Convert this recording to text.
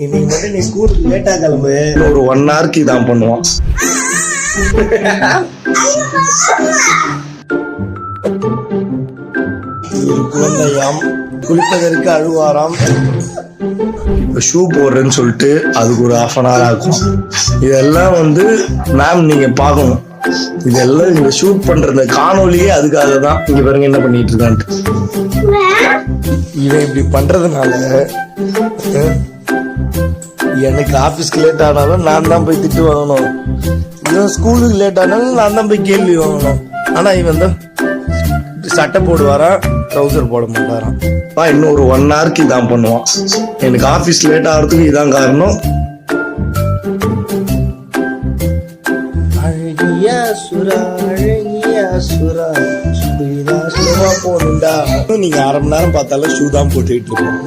இன்னைக்கு மட்டும் நீ ஸ்கூலுக்கு லேட்டா கிளம்பு. ஒரு 1 ஹவருக்கு இதான் பண்ணுவான். குழந்தையாம் குளிப்பதற்கு அழுவாராம். ஷூ போடுறேன்னு சொல்லிட்டு அதுக்கு ஒரு 1/2 hour ஆகும். இதெல்லாம் மேம் நீங்க பார்க்கணும். இதெல்லாம் இங்க ஷூட் பண்ற இந்த காணொலியே அதுக்காக தான். இங்க பாருங்க என்ன பண்ணிட்டு இருக்கான்ட்டு. இவன் இப்படி பண்றதுனால எனக்கு ஆபீஸ்க்கு லேட் ஆனாலும் நான் தான் போய் திட்டு வாங்கணும். இவன் ஸ்கூலுக்கு லேட் ஆனாலும் நான் தான் போய் கேள்வி வாங்கணும். ஆனா இவன் தான் சட்டை போடுவாரான், ட்ரௌசர் போட மாட்டாரான். இன்னும் ஒரு 1 ஹவருக்கு இதான் பண்ணுவான். எனக்கு ஆபீஸ் லேட் ஆகிறதுக்கு இதான் காரணம். அழகியா சுரா அழகியா சுரா சுலமா போகணும்டா. நீங்க 1/2 மணி நேரம் பார்த்தாலும் ஷூ தான் போட்டுக்கிட்டு இருக்கோம்.